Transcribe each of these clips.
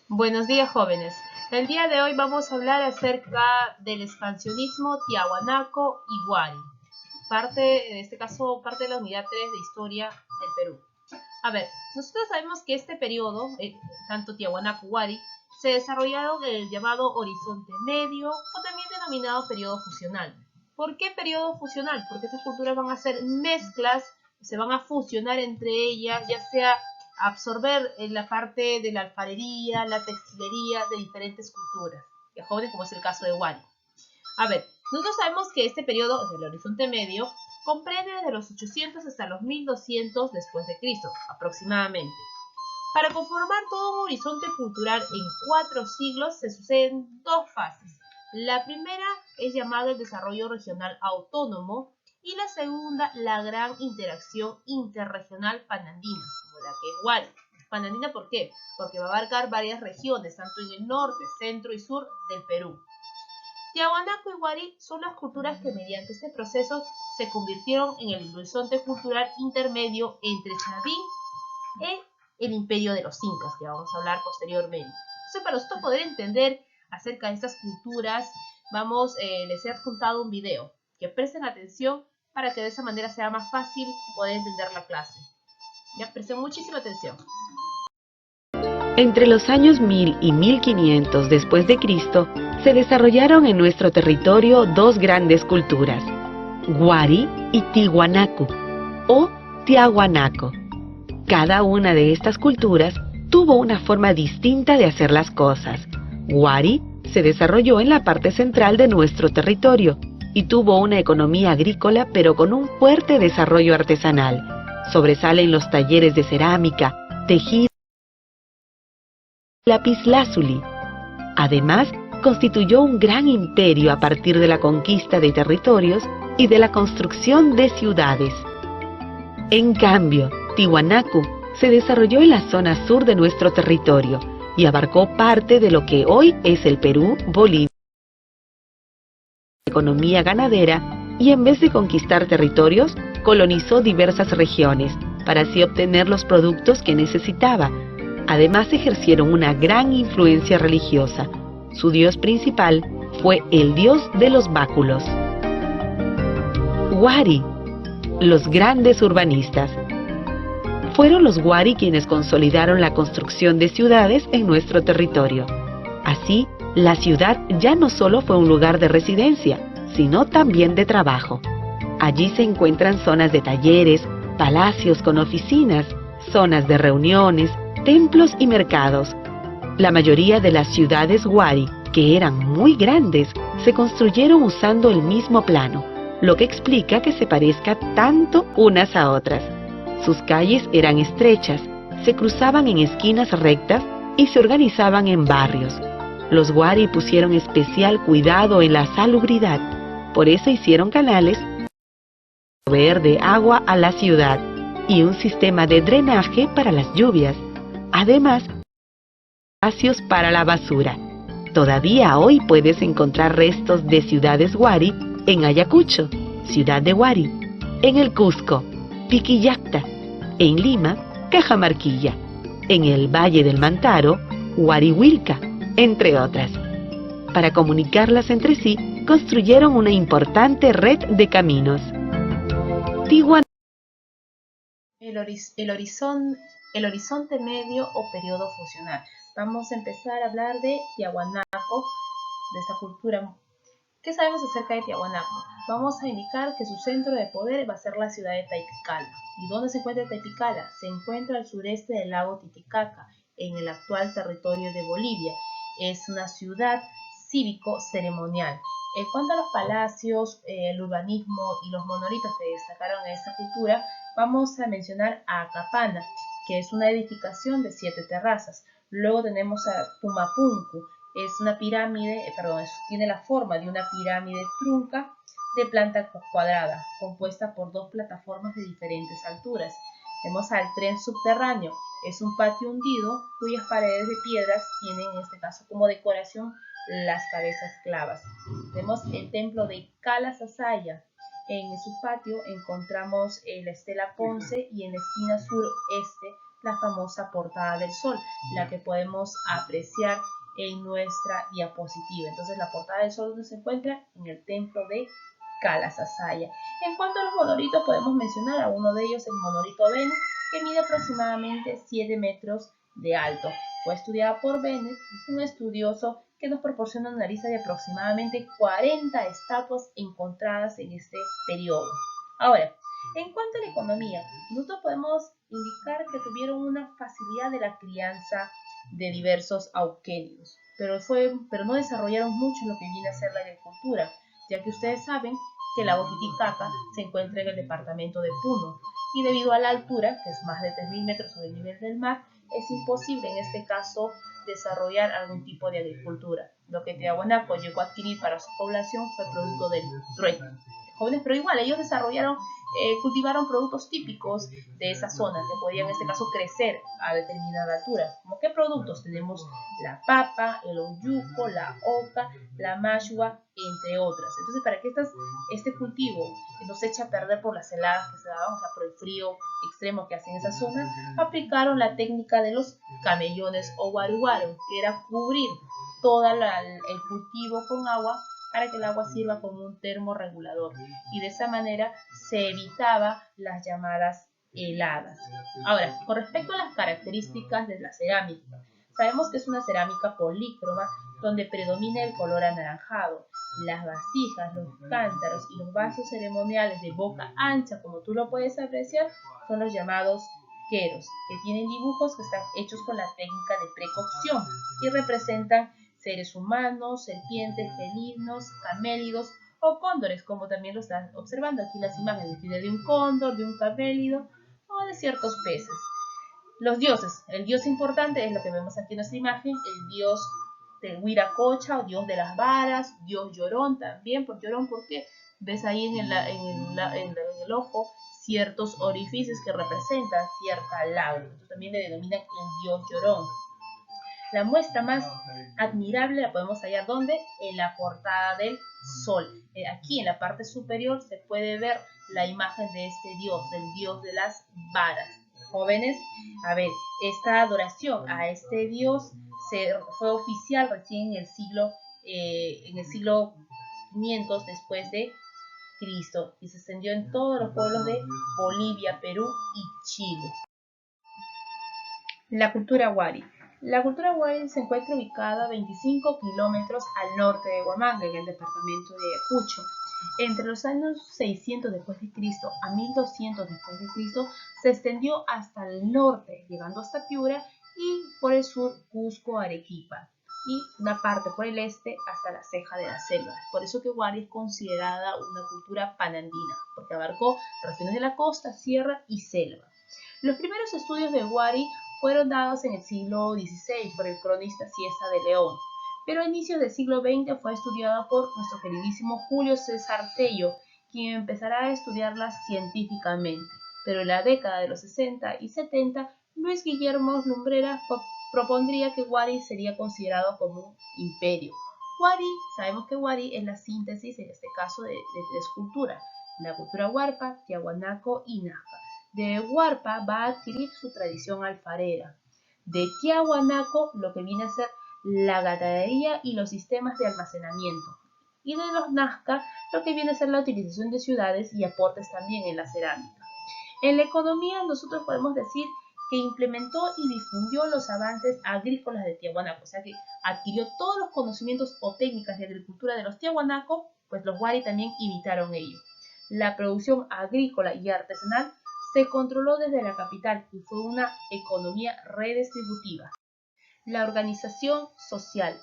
Buenos días, jóvenes. El día de hoy vamos a hablar acerca del expansionismo tiahuanaco y Huari. En este caso, parte de la unidad 3 de Historia del Perú. A ver, nosotros sabemos que este periodo, tanto Tiahuanaco y Huari, se desarrollaron en el llamado Horizonte Medio, o también denominado periodo fusional. ¿Por qué periodo fusional? Porque estas culturas van a hacer mezclas, se van a fusionar entre ellas, ya sea absorber la parte de la alfarería, la textilería de diferentes culturas, de jóvenes, como es el caso de Huari. A ver, nosotros sabemos que este periodo, o sea, el Horizonte Medio, comprende desde los 800 hasta los 1200 después de Cristo, aproximadamente. Para conformar todo un horizonte cultural en 4 siglos se suceden dos fases. La primera es llamada el desarrollo regional autónomo y la segunda la gran interacción interregional panandina, como la que es Huari. Panandina, ¿por qué? Porque va a abarcar varias regiones, tanto en el norte, centro y sur del Perú. Tiahuanaco y Huari son las culturas que mediante este proceso se convirtieron en el horizonte cultural intermedio entre Chavín y el imperio de los incas, que vamos a hablar posteriormente. Entonces, para nosotros poder entender acerca de estas culturas, les he adjuntado un video, que presten atención para que de esa manera sea más fácil poder entender la clase. Ya, presten muchísima atención. Entre los años 1000 y 1500 después de Cristo, se desarrollaron en nuestro territorio dos grandes culturas, Huari y Tiwanaku, o Tiahuanaco. Cada una de estas culturas tuvo una forma distinta de hacer las cosas. Huari se desarrolló en la parte central de nuestro territorio y tuvo una economía agrícola pero con un fuerte desarrollo artesanal. Sobresalen los talleres de cerámica, tejido, lapislázuli. Además, constituyó un gran imperio a partir de la conquista de territorios y de la construcción de ciudades. En cambio, Tiwanaku se desarrolló en la zona sur de nuestro territorio y abarcó parte de lo que hoy es el Perú, Bolivia, economía ganadera, y en vez de conquistar territorios, colonizó diversas regiones para así obtener los productos que necesitaba. Además, ejercieron una gran influencia religiosa. Su dios principal fue el dios de los báculos. Huari, los grandes urbanistas. Fueron los Huari quienes consolidaron la construcción de ciudades en nuestro territorio. Así, la ciudad ya no solo fue un lugar de residencia, sino también de trabajo. Allí se encuentran zonas de talleres, palacios con oficinas, zonas de reuniones, templos y mercados. La mayoría de las ciudades Huari, que eran muy grandes, se construyeron usando el mismo plano, lo que explica que se parezcan tanto unas a otras. Sus calles eran estrechas, se cruzaban en esquinas rectas y se organizaban en barrios. Los Huari pusieron especial cuidado en la salubridad, por eso hicieron canales para proveer de agua a la ciudad y un sistema de drenaje para las lluvias. Además, espacios para la basura. Todavía hoy puedes encontrar restos de ciudades Huari en Ayacucho, Ciudad de Huari, en el Cusco, Piquillacta, en Lima, Cajamarquilla, en el Valle del Mantaro, Huarihuilca, entre otras. Para comunicarlas entre sí, construyeron una importante red de caminos. El horizonte medio o periodo fusional. Vamos a empezar a hablar de Tiahuanaco, de esta cultura. ¿Qué sabemos acerca de Tiahuanaco? Vamos a indicar que su centro de poder va a ser la ciudad de Taipicala. ¿Y dónde se encuentra Taipicala? Se encuentra al sureste del lago Titicaca, en el actual territorio de Bolivia. Es una ciudad cívico-ceremonial. En cuanto a los palacios, el urbanismo y los monolitos que destacaron en esta cultura, vamos a mencionar a Acapana, que es una edificación de 7 terrazas. Luego tenemos a Pumapunku, es una pirámide, tiene la forma de una pirámide trunca de planta cuadrada, compuesta por 2 plataformas de diferentes alturas. Tenemos al tren subterráneo, es un patio hundido cuyas paredes de piedras tienen en este caso como decoración las cabezas clavas. Tenemos el templo de Cala Sasaya. En su patio encontramos la estela Ponce y en la esquina sureste la famosa portada del sol, la que podemos apreciar en nuestra diapositiva. Entonces la portada del sol, ¿dónde se encuentra? En el templo de Kalasasaya. En cuanto a los monolitos, podemos mencionar a uno de ellos, el monolito Bennett, que mide aproximadamente 7 metros de alto. Fue estudiada por Bennett, un estudioso que nos proporciona una lista de aproximadamente 40 estatuas encontradas en este periodo. Ahora, en cuanto a la economía, nosotros podemos indicar que tuvieron una facilidad de la crianza de diversos auquénidos, pero no desarrollaron mucho lo que viene a ser la agricultura, ya que ustedes saben que la Titicaca se encuentra en el departamento de Puno, y debido a la altura, que es más de 3.000 metros sobre el nivel del mar, es imposible en este caso desarrollar algún tipo de agricultura. Lo que Tiahuanaco llegó a adquirir para su población fue producto del trueque. Jóvenes, pero igual ellos cultivaron productos típicos de esa zona que podían en este caso crecer a determinada altura. ¿Como qué productos? Tenemos la papa, el oyuco, la oca, la mashua, entre otras. Entonces, para que este cultivo no se eche a perder por las heladas que se daban, o sea, por el frío extremo que hace en esa zona, aplicaron la técnica de los camellones o guaruguaro, que era cubrir todo el cultivo con agua para que el agua sirva como un termorregulador, y de esa manera se evitaba las llamadas heladas. Ahora, con respecto a las características de la cerámica, sabemos que es una cerámica polícroma donde predomina el color anaranjado. Las vasijas, los cántaros y los vasos ceremoniales de boca ancha, como tú lo puedes apreciar, son los llamados queros, que tienen dibujos que están hechos con la técnica de precocción y representan seres humanos, serpientes, felinos, camélidos o cóndores, como también lo están observando aquí las imágenes de un cóndor, de un camélido o de ciertos peces. Los dioses, el dios importante es lo que vemos aquí en esta imagen, el dios del Huiracocha o dios de las varas, dios llorón también, porque ves ahí en el ojo ciertos orificios que representan cierta lágrima. Entonces también le denominan el dios llorón. La muestra más admirable la podemos hallar ¿dónde? En la portada del sol. Aquí en la parte superior se puede ver la imagen de este dios, del dios de las varas. Jóvenes, a ver, esta adoración a este dios fue oficial recién en el siglo 500 después de Cristo, y se extendió en todos los pueblos de Bolivia, Perú y Chile. La cultura Wari. La cultura Wari se encuentra ubicada a 25 kilómetros al norte de Huamanga, en el departamento de Ayacucho. Entre los años 600 después de Cristo a 1200 después de Cristo se extendió hasta el norte, llegando hasta Piura, y por el sur Cusco, Arequipa, y una parte por el este hasta la ceja de la selva. Por eso que Wari es considerada una cultura panandina, porque abarcó regiones de la costa, sierra y selva. Los primeros estudios de Wari fueron dados en el siglo XVI por el cronista Cieza de León, pero a inicios del siglo XX fue estudiada por nuestro queridísimo Julio César Tello, quien empezará a estudiarlas científicamente. Pero en la década de los 60 y 70, Luis Guillermo Lumbreras propondría que Wari sería considerado como un imperio. Wari, sabemos que Wari es la síntesis, en este caso, de tres culturas: la cultura Huarpa, Tiahuanaco y Nazca. De Huarpa va a adquirir su tradición alfarera. De Tiahuanaco, lo que viene a ser la ganadería y los sistemas de almacenamiento. Y de los Nazca, lo que viene a ser la utilización de ciudades y aportes también en la cerámica. En la economía, nosotros podemos decir que implementó y difundió los avances agrícolas de Tiahuanaco, o sea que adquirió todos los conocimientos o técnicas de agricultura de los Tiahuanaco, pues los Wari también imitaron ello. La producción agrícola y artesanal se controló desde la capital y fue una economía redistributiva. La organización social.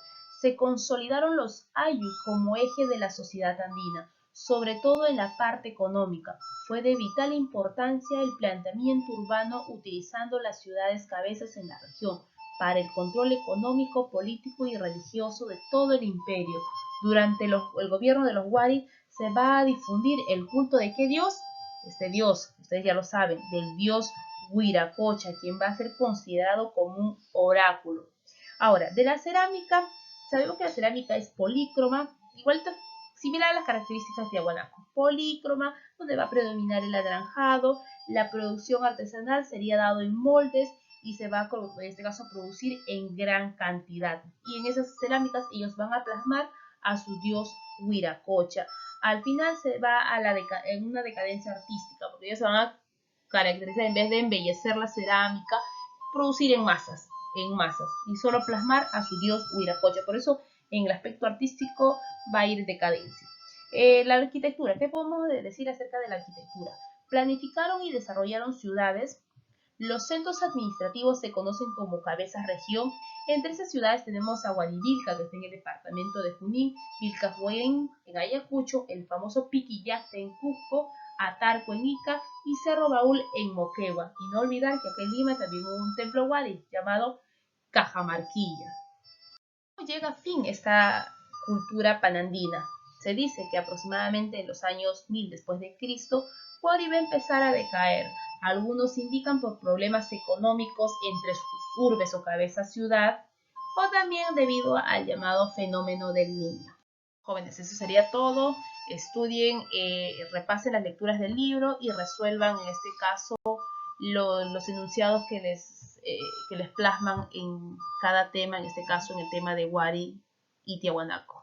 Se consolidaron los ayllus como eje de la sociedad andina, sobre todo en la parte económica. Fue de vital importancia el planteamiento urbano utilizando las ciudades cabezas en la región para el control económico, político y religioso de todo el imperio. Durante el gobierno de los Wari se va a difundir el culto de ¿qué dios? Este dios, ustedes ya lo saben, del dios Huiracocha, quien va a ser considerado como un oráculo. Ahora, de la cerámica, sabemos que la cerámica es polícroma, igual similar a las características de Tiahuanaco. Polícroma, donde va a predominar el anaranjado, la producción artesanal sería dado en moldes y se va a, en este caso, producir en gran cantidad. Y en esas cerámicas ellos van a plasmar a su dios Huiracocha. Al final se va a en una decadencia artística, porque ellos se van a caracterizar, en vez de embellecer la cerámica, producir en masas, y solo plasmar a su dios Huiracocha. Por eso en el aspecto artístico va a ir en decadencia. La arquitectura, ¿qué podemos decir acerca de la arquitectura? Planificaron y desarrollaron ciudades. Los centros administrativos se conocen como cabezas región. Entre esas ciudades tenemos a Huarivilca, que está en el departamento de Junín, Vilcajuén en Ayacucho, el famoso Piquillacta en Cusco, Atarco en Ica y Cerro Baúl en Moquegua. Y no olvidar que aquí en Lima también hubo un templo Huari llamado Cajamarquilla. ¿Cómo llega a fin esta cultura panandina? Se dice que aproximadamente en los años 1000 después de Cristo, Huari va a empezar a decaer. Algunos indican por problemas económicos entre sus urbes o cabeza ciudad, o también debido al llamado fenómeno del niño. Jóvenes, eso sería todo. Estudien, repasen las lecturas del libro y resuelvan en este caso los enunciados que les plasman en cada tema, en este caso en el tema de Huari y Tiahuanaco.